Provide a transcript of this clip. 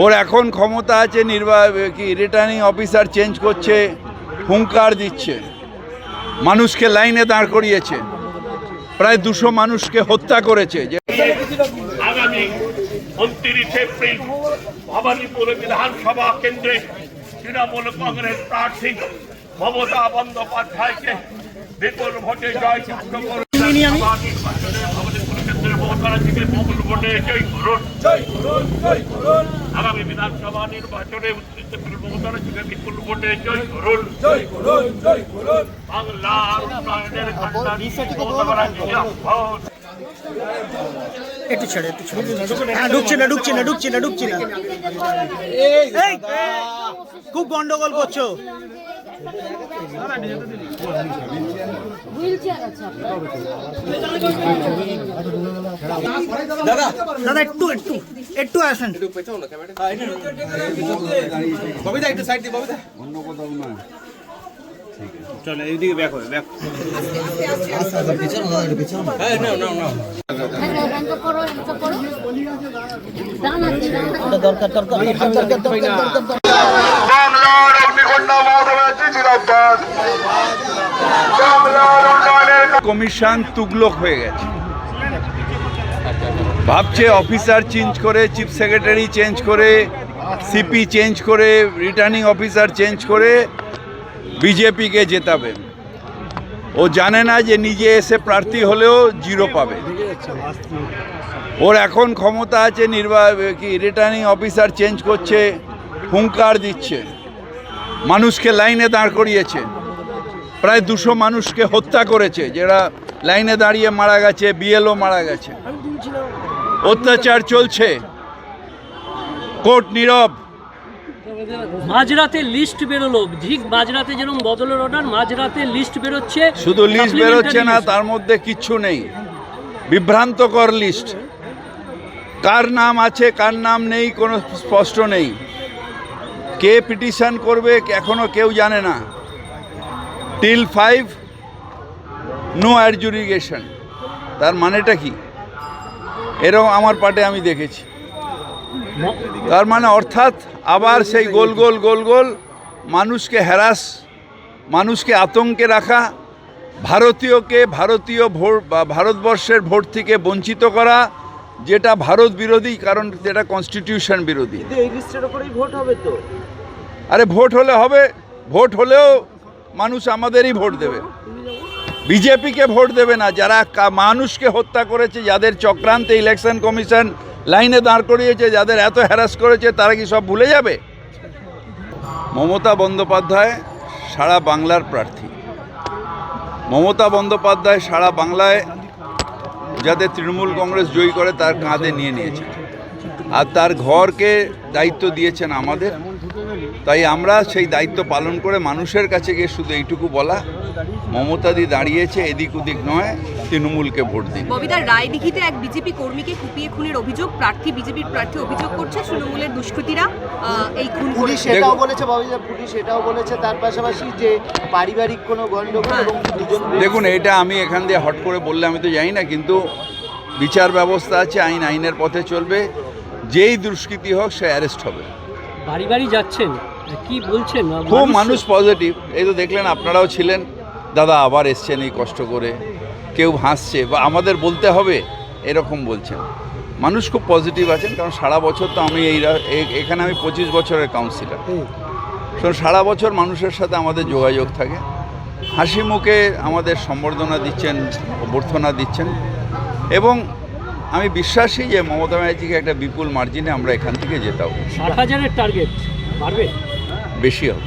ওর এখন ক্ষমতা আছে, রিটার্নিং অফিসার চেঞ্জ করছে, হুঙ্কার দিচ্ছে, মানুষকে লাইনে দাঁড় করিয়েছে, প্রায় 200 মানুষকে হত্যা করেছে। আগামী 29 এপ্রিল ভবানীপুর বিধানসভা কেন্দ্রে তৃণমূল কংগ্রেস প্রার্থী মমতা বন্দ্যোপাধ্যায়কে বিপুল ভোটে জয়যুক্ত করুন। আগামী বিধানসভা নির্বাচনে বিপুল ভোটে জয় করুন। বাংলার উন্নয়নের একটু ছেড়ে ঢুকছি না খুব গন্ডগোল করছো। দাদা একটু আসেন। ববিদা একটু সাইড দিয়ে, ববিদা অন্য কোথাও না, চলো এইদিকে ব্যাক হবে, ব্যাক কমিশন তুগলক হয়ে গেছে, ভাবছে অফিসার চেঞ্জ করে, চিফ সেক্রেটারি চেঞ্জ করে, সিপি চেঞ্জ করে, রিটার্নিং অফিসার চেঞ্জ করে বিজেপিকে জেতাবে। ও জানে না যে নিজে এসে প্রার্থী হলেও 0 পাবে। ওর এখন ক্ষমতা আছে, রিটার্নিং অফিসার চেঞ্জ করছে, হুঙ্কার দিচ্ছে, মানুষকে লাইনে দাঁড় করিয়েছে, প্রায় 200 মানুষকে হত্যা করেছে, যারা লাইনে দাঁড়িয়ে মারা গেছে, বিএলও মারা গেছে। অত্যাচার চলছে, কোর্ট নীরব। মাঝরাতে লিস্ট বেরোলো, ঠিক মাঝরাতে যেরকম বদলের অর্ডার, মাঝরাতে লিস্ট বেরোচ্ছে। শুধু লিস্ট বেরোচ্ছে না, তার মধ্যে কিচ্ছু নেই, বিভ্রান্তকর লিস্ট। কার নাম আছে কার নাম নেই কোনো স্পষ্ট নেই, কে পিটিশন করবে এখনো কেউ জানে না। টিল 5 নো অ্যাডজুডিকেশন, তার মানেটা কি? এরকম আমার পার্টে আমি দেখেছি। তার মানে অর্থাৎ আবার সেই গোল গোল মানুষকে হ্যারাস, মানুষকে আতঙ্কে রাখা, ভারতীয় ভোট বা ভারতবর্ষের ভোট থেকে বঞ্চিত করা, যেটা ভারত বিরোধী, কারণ যেটা কনস্টিটিউশন বিরোধী। এই লিস্টের উপরেই ভোট হবে তো? আরে ভোট হলে হবে, ভোট হলেও মানুষ আমাদেরই ভোট দেবে, বিজেপিকে ভোট দেবে না। যারা মানুষকে হত্যা করেছে, যাদের চক্রান্তে ইলেকশন কমিশন লাইনে দাঁড় করিয়েছে, যাদের এত হ্যারাস করেছে, তারা কি সব ভুলে যাবে? মমতা বন্দ্যোপাধ্যায় সারা বাংলার প্রার্থী। মমতা বন্দ্যোপাধ্যায় সারা বাংলায় যাতে তৃণমূল কংগ্রেস জয়ী করে তার কাঁধে নিয়ে নিয়েছেন, আর তার ঘরকে দায়িত্ব দিয়েছেন আমাদের। তাই আমরা সেই দায়িত্ব পালন করে মানুষের কাছে গিয়ে শুধু এইটুকু বলা, মমতাদি দাঁড়িয়েছে, এদিক ওদিক নয়, তৃণমূলকে ভোট দিন। ববিতার রায়দিঘিতে এক বিজেপি কর্মীকে কুপিয়ে খুনের অভিযোগ, বিজেপির প্রার্থী অভিযোগ করছে তৃণমূলের দুষ্কৃতীরা এই খুন করেছে। পুলিশ এটাও বলেছে, ববিতা পুলিশ এটাও বলেছে তার পাশাপাশি যে পারিবারিক কোনো গন্ডগোল এবং দুজন। দেখুন, এটা আমি এখান দিয়ে হট করে বললে আমি তো জানি না, কিন্তু বিচার ব্যবস্থা আছে, আইনের পথে চলবে, যেই দুষ্কৃতী হোক সে অ্যারেস্ট হবে। বাড়ি বাড়ি যাচ্ছেন, কি বলছেন? খুব মানুষ পজিটিভ, এই তো দেখলেন, আপনারাও ছিলেন, দাদা আবার এসছেন এই কষ্ট করে, কেউ হাসছে বা আমাদের বলতে হবে এরকম বলছেন। মানুষ খুব পজিটিভ আছেন, কারণ সারা বছর তো আমি এখানে আমি 25 বছরের কাউন্সিলর, তো সারা বছর মানুষের সাথে আমাদের যোগাযোগ থাকে। হাসি মুখে আমাদের সম্বর্ধনা দিচ্ছেন, অভ্যর্থনা দিচ্ছেন, এবং আমি বিশ্বাসী যে মমতা ব্যানার্জিকে একটা বিপুল মার্জিনে আমরা এখান থেকে জেতাবো। 60,000-এর টার্গেট, পারবে? বেশি হবে।